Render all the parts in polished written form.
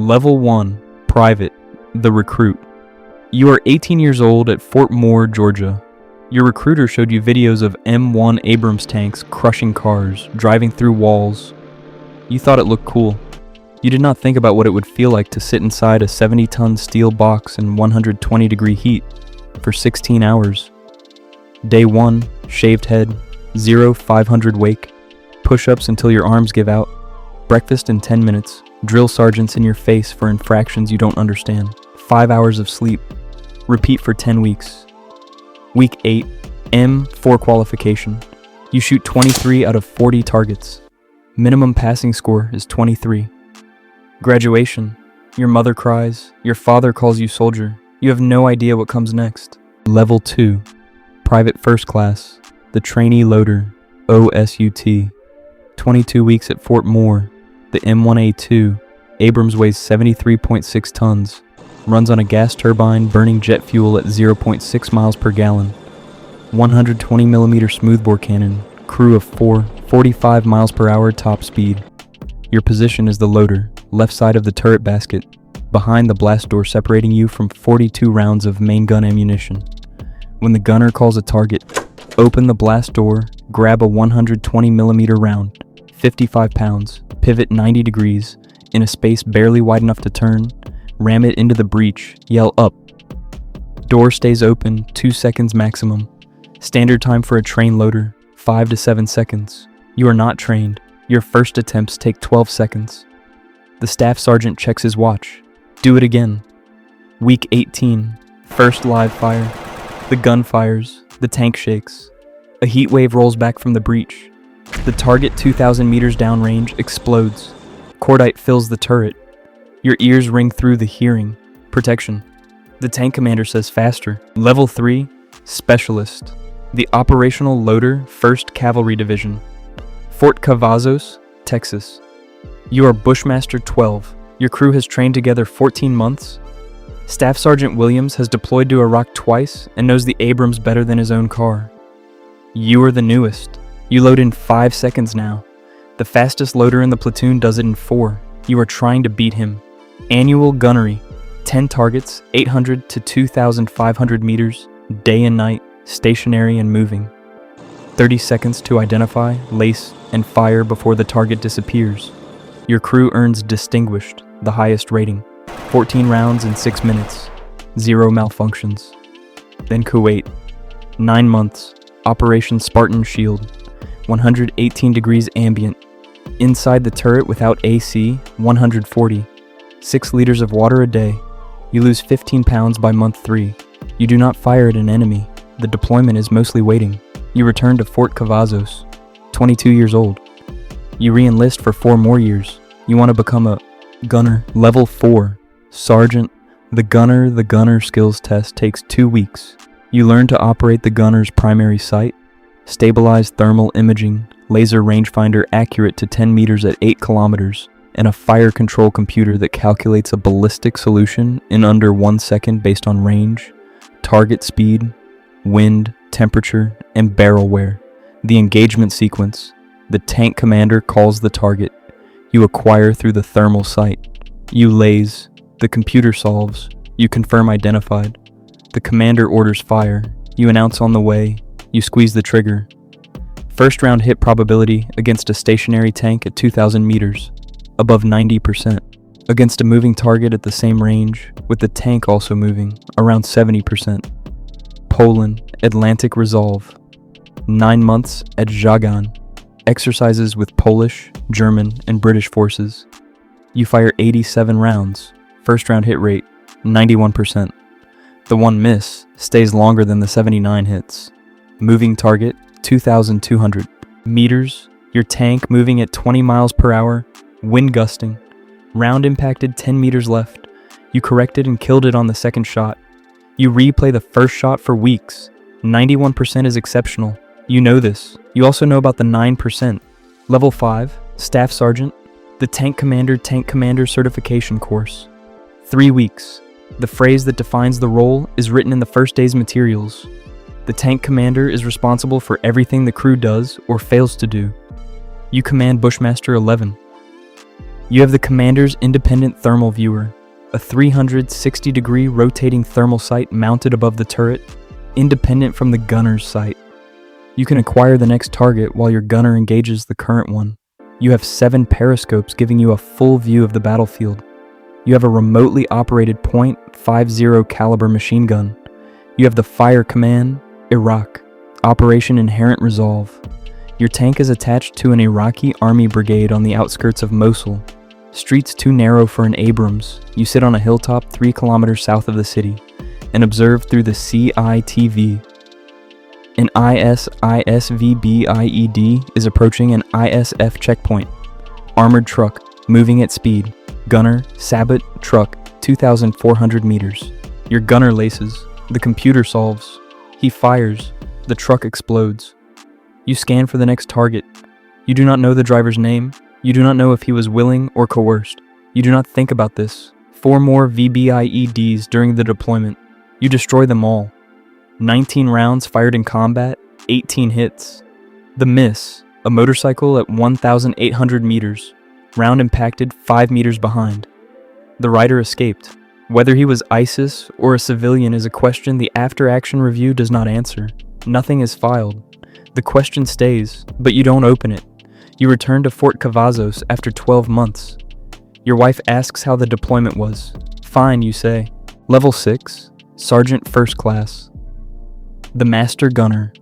Level 1, Private, the Recruit. You are 18 years old at Fort Moore, Georgia. Your recruiter showed you videos of M1 Abrams tanks crushing cars, driving through walls. You thought it looked cool. You did not think about what it would feel like to sit inside a 70-ton steel box in 120-degree heat for 16 hours. Day 1, shaved head, 0 500 wake, push-ups until your arms give out, breakfast in 10 minutes, drill sergeants in your face for infractions you don't understand, 5 hours of sleep, repeat for 10 weeks. Week 8, M4 qualification. You shoot 23 out of 40 targets. Minimum passing score is 23. Graduation. Your mother cries, your father calls you soldier. You have no idea what comes next. Level 2, Private First Class, the Trainee Loader, OSUT. 22 weeks at Fort Moore. The M1A2, Abrams weighs 73.6 tons, runs on a gas turbine burning jet fuel at 0.6 miles per gallon. 120mm smoothbore cannon, crew of 4, 45 miles per hour top speed. Your position is the loader, left side of the turret basket, behind the blast door separating you from 42 rounds of main gun ammunition. When the gunner calls a target, open the blast door, grab a 120mm round, 55 pounds, pivot 90 degrees, in a space barely wide enough to turn, ram it into the breech, yell up. Door stays open, 2 seconds maximum. Standard time for a trained loader, 5 to 7 seconds. You are not trained. Your first attempts take 12 seconds. The staff sergeant checks his watch. Do it again. Week 18, first live fire. The gun fires, the tank shakes. A heat wave rolls back from the breech. The target 2,000 meters downrange explodes. Cordite fills the turret. Your ears ring through the hearing. Protection. The tank commander says faster. Level 3, Specialist. The Operational Loader, 1st Cavalry Division. Fort Cavazos, Texas. You are Bushmaster 12. Your crew has trained together 14 months. Staff Sergeant Williams has deployed to Iraq twice and knows the Abrams better than his own car. You are the newest. You load in 5 seconds now. The fastest loader in the platoon does it in 4. You are trying to beat him. Annual gunnery. 10 targets, 800 to 2,500 meters, day and night, stationary and moving. 30 seconds to identify, lace, and fire before the target disappears. Your crew earns Distinguished, the highest rating. 14 rounds in 6 minutes. 0 malfunctions. Then Kuwait. 9 months. Operation Spartan Shield. 118 degrees ambient. Inside the turret without AC, 140. 6 liters of water a day. You lose 15 pounds by month 3. You do not fire at an enemy. The deployment is mostly waiting. You return to Fort Cavazos, 22 years old. You re-enlist for 4 more years. You want to become a gunner. Level 4, Sergeant. The gunner skills test takes 2 weeks. You learn to operate the gunner's primary sight, stabilize thermal imaging, laser rangefinder accurate to 10 meters at 8 kilometers, and a fire control computer that calculates a ballistic solution in under 1 second based on range, target speed, wind, temperature, and barrel wear. The engagement sequence. The tank commander calls the target. You acquire through the thermal sight. You laze. The computer solves. You confirm identified. The commander orders fire. You announce on the way. You squeeze the trigger. First round hit probability against a stationary tank at 2,000 meters, above 90%. Against a moving target at the same range, with the tank also moving, around 70%. Poland, Atlantic Resolve. 9 months at Jagan. Exercises with Polish, German, and British forces. You fire 87 rounds. First round hit rate, 91%. The one miss stays longer than the 79 hits. Moving target, 2,200 meters. Your tank moving at 20 miles per hour, wind gusting. Round impacted 10 meters left. You corrected and killed it on the second shot. You replay the first shot for weeks. 91% is exceptional. You know this. You also know about the 9%. Level 5, Staff Sergeant. The Tank Commander Certification Course. 3 weeks. The phrase that defines the role is written in the first day's materials. The tank commander is responsible for everything the crew does or fails to do. You command Bushmaster 11. You have the commander's independent thermal viewer, a 360-degree rotating thermal sight mounted above the turret, independent from the gunner's sight. You can acquire the next target while your gunner engages the current one. You have 7 periscopes giving you a full view of the battlefield. You have a remotely operated .50 caliber machine gun. You have the Fire Command, Iraq, Operation Inherent Resolve. Your tank is attached to an Iraqi army brigade on the outskirts of Mosul. Streets too narrow for an Abrams. You sit on a hilltop 3 kilometers south of the city and observe through the CITV. An ISISVB IED is approaching an ISF checkpoint. Armored truck, moving at speed. Gunner, Sabot, truck, 2,400 meters. Your gunner laces. The computer solves. He fires. The truck explodes. You scan for the next target. You do not know the driver's name. You do not know if he was willing or coerced. You do not think about this. 4 more VBIEDs during the deployment. You destroy them all. 19 rounds fired in combat, 18 hits. The miss, a motorcycle at 1,800 meters. Round impacted 5 meters behind. The rider escaped. Whether he was ISIS or a civilian is a question the after-action review does not answer. Nothing is filed. The question stays, but you don't open it. You return to Fort Cavazos after 12 months. Your wife asks how the deployment was. Fine, you say. Level 6, Sergeant First Class. The Master Gunner.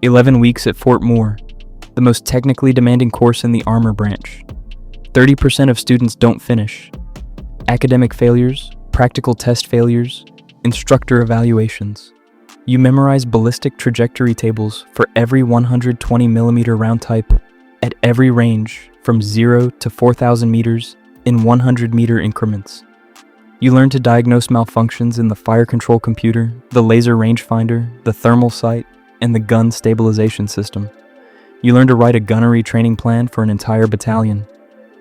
11 weeks at Fort Moore, the most technically demanding course in the armor branch. 30% of students don't finish. Academic failures, practical test failures, instructor evaluations. You memorize ballistic trajectory tables for every 120mm round type at every range from 0 to 4,000 meters in 100-meter increments. You learn to diagnose malfunctions in the fire control computer, the laser rangefinder, the thermal sight, and the gun stabilization system. You learn to write a gunnery training plan for an entire battalion.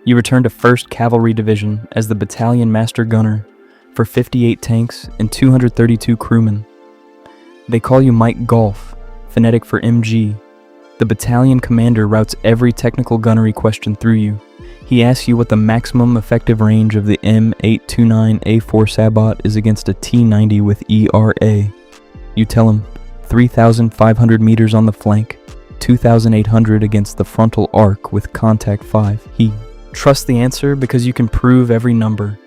You return to 1st Cavalry Division as the battalion master gunner for 58 tanks and 232 crewmen. They call you Mike Golf, phonetic for MG. The battalion commander routes every technical gunnery question through you. He asks you what the maximum effective range of the M829A4 Sabot is against a T90 with ERA. You tell him 3,500 meters on the flank, 2,800 against the frontal arc with contact 5. He trusts the answer because you can prove every number.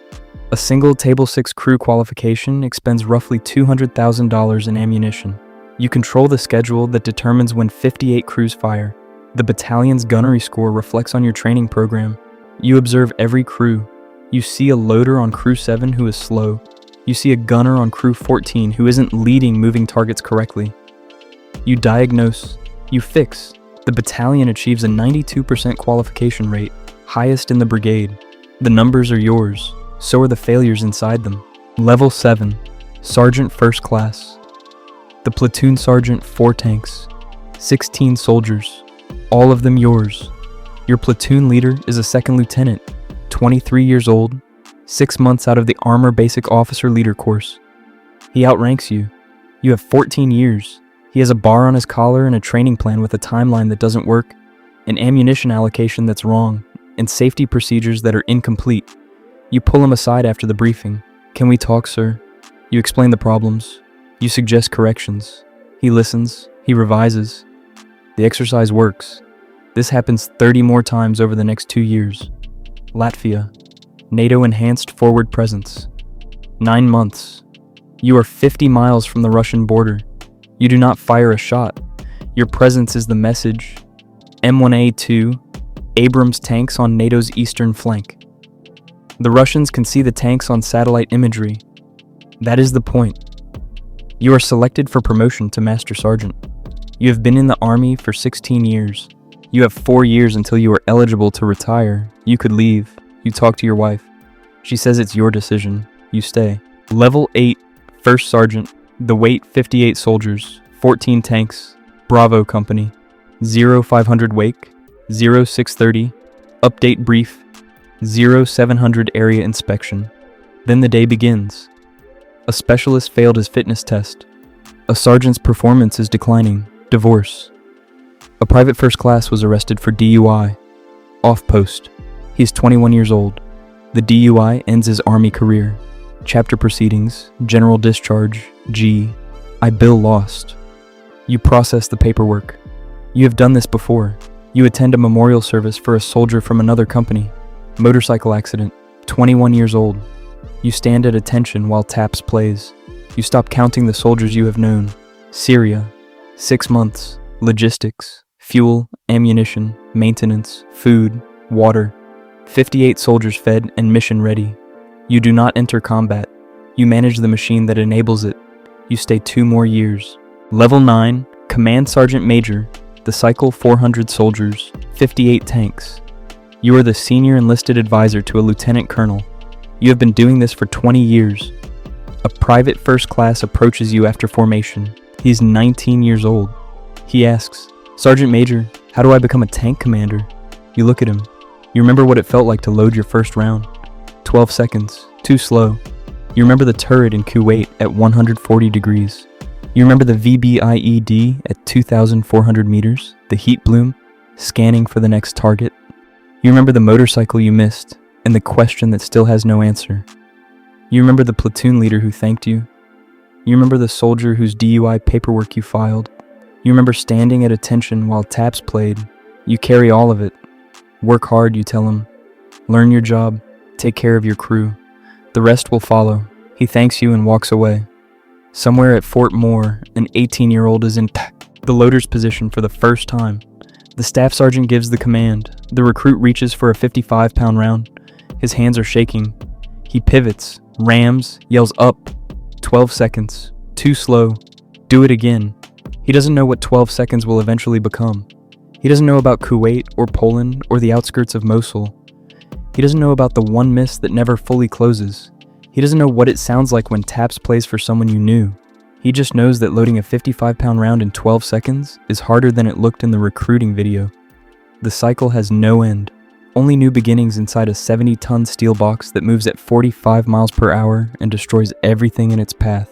A single Table 6 crew qualification expends roughly $200,000 in ammunition. You control the schedule that determines when 58 crews fire. The battalion's gunnery score reflects on your training program. You observe every crew. You see a loader on crew 7 who is slow. You see a gunner on crew 14 who isn't leading moving targets correctly. You diagnose. You fix. The battalion achieves a 92% qualification rate, highest in the brigade. The numbers are yours. So are the failures inside them. Level 7, Sergeant First Class. The platoon sergeant, 4 tanks, 16 soldiers, all of them yours. Your platoon leader is a 2nd lieutenant, 23 years old, 6 months out of the Armor Basic Officer Leader course. He outranks you. You have 14 years. He has a bar on his collar and a training plan with a timeline that doesn't work, an ammunition allocation that's wrong, and safety procedures that are incomplete. You pull him aside after the briefing. Can we talk, sir? You explain the problems. You suggest corrections. He listens. He revises. The exercise works. This happens 30 more times over the next 2 years. Latvia. NATO enhanced forward presence. 9 months. You are 50 miles from the Russian border. You do not fire a shot. Your presence is the message. M1A2, Abrams tanks on NATO's eastern flank. The Russians can see the tanks on satellite imagery. That is the point. You are selected for promotion to Master Sergeant. You have been in the Army for 16 years. You have 4 years until you are eligible to retire. You could leave. You talk to your wife. She says it's your decision. You stay. Level 8, First Sergeant. The weight, 58 soldiers, 14 tanks. Bravo Company. 0500 wake, 0630. Update brief, 0700 area inspection. Then the day begins. A specialist failed his fitness test. A sergeant's performance is declining. Divorce. A private first class was arrested for DUI. Off post. He's 21 years old. The DUI ends his Army career. Chapter proceedings, general discharge, G. I bill lost. You process the paperwork. You have done this before. You attend a memorial service for a soldier from another company. Motorcycle accident, 21 years old. You stand at attention while TAPS plays. You stop counting the soldiers you have known. Syria, 6 months. Logistics, fuel, ammunition, maintenance, food, water. 58 soldiers fed and mission ready. You do not enter combat. You manage the machine that enables it. You stay 2 more years. Level 9, Command Sergeant Major, the cycle 400 soldiers, 58 tanks. You are the senior enlisted advisor to a lieutenant colonel. You have been doing this for 20 years. A private first class approaches you after formation. He's 19 years old. He asks, Sergeant Major, how do I become a tank commander? You look at him. You remember what it felt like to load your first round. 12 seconds, too slow. You remember the turret in Kuwait at 140 degrees. You remember the VBIED at 2,400 meters, the heat bloom, scanning for the next target. You remember the motorcycle you missed, and the question that still has no answer. You remember the platoon leader who thanked you. You remember the soldier whose DUI paperwork you filed. You remember standing at attention while TAPS played. You carry all of it. Work hard, you tell him. Learn your job. Take care of your crew. The rest will follow. He thanks you and walks away. Somewhere at Fort Moore, an 18-year-old is in the loader's position for the first time. The staff sergeant gives the command. The recruit reaches for a 55-pound round. His hands are shaking. He pivots, rams, yells up. 12 seconds. Too slow. Do it again. He doesn't know what 12 seconds will eventually become. He doesn't know about Kuwait or Poland or the outskirts of Mosul. He doesn't know about the one miss that never fully closes. He doesn't know what it sounds like when TAPS plays for someone you knew. He just knows that loading a 55-pound round in 12 seconds is harder than it looked in the recruiting video. The cycle has no end. Only new beginnings inside a 70-ton steel box that moves at 45 miles per hour and destroys everything in its path.